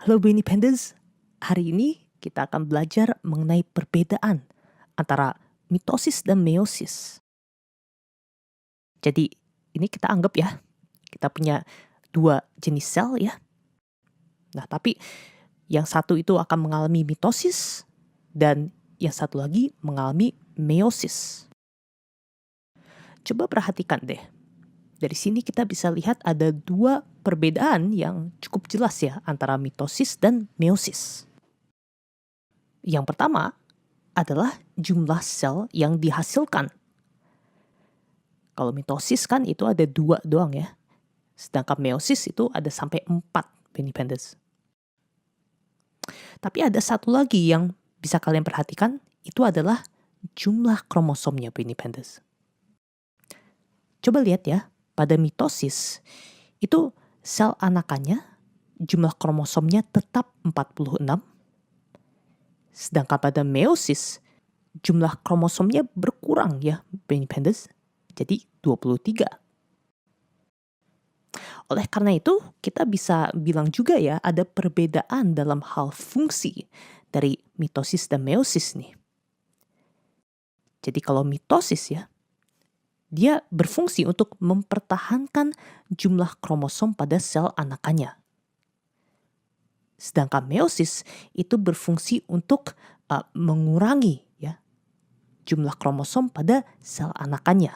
Halo Brainipenders, hari ini kita akan belajar mengenai perbedaan antara mitosis dan meiosis. Jadi ini kita anggap ya, kita punya dua jenis sel ya. Nah tapi yang satu itu akan mengalami mitosis dan yang satu lagi mengalami meiosis. Coba perhatikan deh, dari sini kita bisa lihat ada dua perbedaan yang cukup jelas ya antara mitosis dan meiosis. Yang pertama adalah jumlah sel yang dihasilkan. Kalau mitosis kan itu ada 2 doang ya. Sedangkan meiosis itu ada sampai 4 Brainipenders. Tapi ada satu lagi yang bisa kalian perhatikan, itu adalah jumlah kromosomnya Brainipenders. Coba lihat ya, pada mitosis itu sel anakannya jumlah kromosomnya tetap 46. Sedangkan pada meiosis jumlah kromosomnya berkurang ya Brainipenders. Jadi 23. Oleh karena itu, kita bisa bilang juga ya ada perbedaan dalam hal fungsi dari mitosis dan meiosis nih. Jadi kalau mitosis ya, dia berfungsi untuk mempertahankan jumlah kromosom pada sel anakannya. Sedangkan meiosis itu berfungsi untuk mengurangi ya jumlah kromosom pada sel anakannya.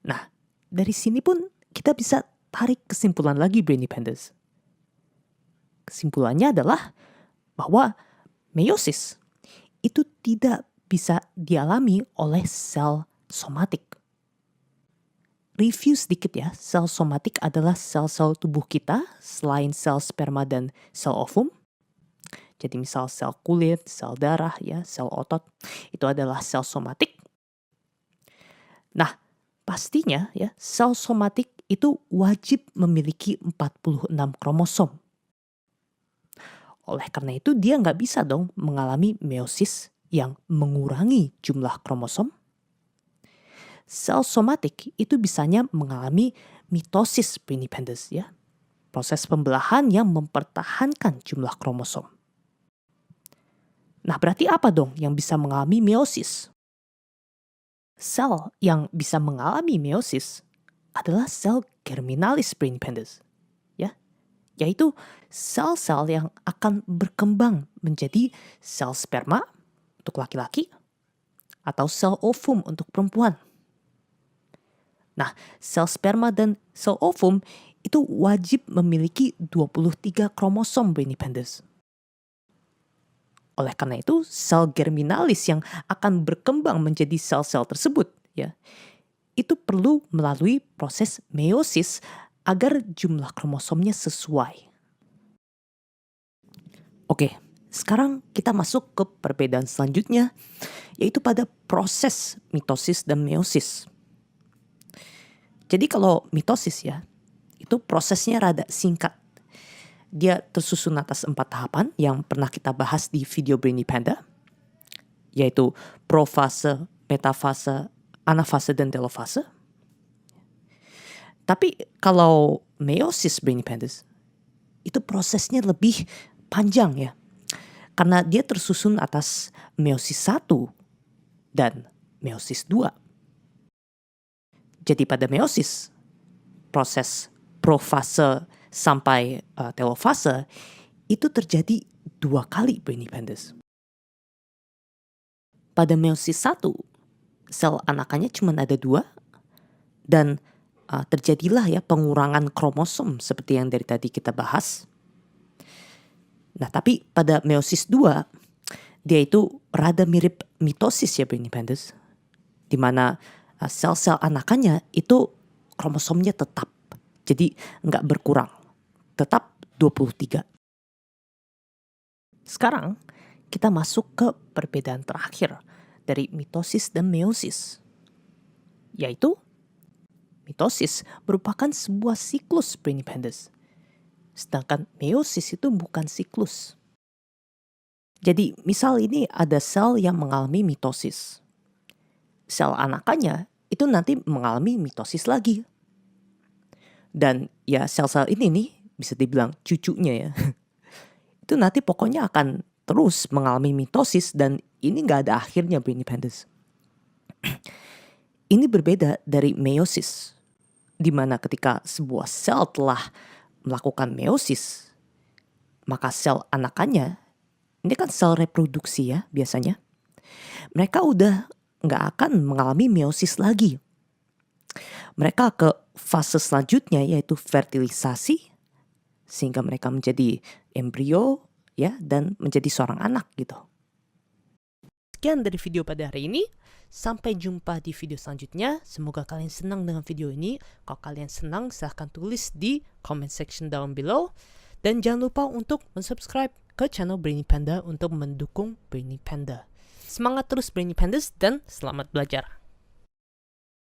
Nah, dari sini pun kita bisa tarik kesimpulan lagi Brainipenders. Kesimpulannya adalah bahwa meiosis itu tidak bisa dialami oleh sel somatik. Review sedikit ya, sel somatik adalah sel-sel tubuh kita selain sel sperma dan sel ovum. Jadi misal sel kulit, sel darah ya, sel otot, itu adalah sel somatik. Nah, pastinya ya, sel somatik itu wajib memiliki 46 kromosom. Oleh karena itu dia nggak bisa dong mengalami meiosis yang mengurangi jumlah kromosom. Sel somatik itu bisanya mengalami mitosis Brainipenders ya. Proses pembelahan yang mempertahankan jumlah kromosom. Nah berarti apa dong yang bisa mengalami meiosis? Sel yang bisa mengalami meiosis adalah sel germinalis Brainipenders, ya, yaitu sel-sel yang akan berkembang menjadi sel sperma untuk laki-laki atau sel ovum untuk perempuan. Nah, sel sperma dan sel ovum itu wajib memiliki 23 kromosom Brainipenders. Oleh karena itu, sel germinalis yang akan berkembang menjadi sel-sel tersebut ya, itu perlu melalui proses meiosis agar jumlah kromosomnya sesuai. Oke, sekarang kita masuk ke perbedaan selanjutnya, yaitu pada proses mitosis dan meiosis. Jadi kalau mitosis ya, itu prosesnya rada singkat. Dia tersusun atas 4 tahapan yang pernah kita bahas di video Brainipanda, yaitu profase, metafase, anafase, dan telofase. Tapi kalau meiosis Brainipenders, itu prosesnya lebih panjang ya. Karena dia tersusun atas meiosis 1 dan meiosis 2. Jadi pada meiosis, proses profase sampai telofase itu terjadi 2 kali Brainipenders. Pada meiosis 1, sel anakannya cuma ada 2 dan terjadilah ya pengurangan kromosom seperti yang dari tadi kita bahas. Nah tapi pada meiosis 2, dia itu rada mirip mitosis ya Brainipenders, di mana sel-sel anakannya itu kromosomnya tetap, jadi nggak berkurang, tetap 23. Sekarang kita masuk ke perbedaan terakhir dari mitosis dan meiosis, yaitu mitosis merupakan sebuah siklus Brainipenders, sedangkan meiosis itu bukan siklus. Jadi misal ini ada sel yang mengalami mitosis. Sel anakannya itu nanti mengalami mitosis lagi. Dan ya sel-sel ini nih bisa dibilang cucunya ya, itu nanti pokoknya akan terus mengalami mitosis dan ini nggak ada akhirnya brain dependence. Ini berbeda dari meiosis, di mana ketika sebuah sel telah melakukan meiosis, maka sel anakannya, ini kan sel reproduksi ya biasanya, mereka udah nggak akan mengalami meiosis lagi. Mereka ke fase selanjutnya yaitu fertilisasi, sehingga mereka menjadi embrio ya dan menjadi seorang anak gitu. Sekian dari video pada hari ini. Sampai jumpa di video selanjutnya. Semoga kalian senang dengan video ini. Kalau kalian senang, silahkan tulis di comment section down below. Dan jangan lupa untuk subscribe ke channel Brainy Panda untuk mendukung Brainy Panda. Semangat terus Brainy Pandas dan selamat belajar.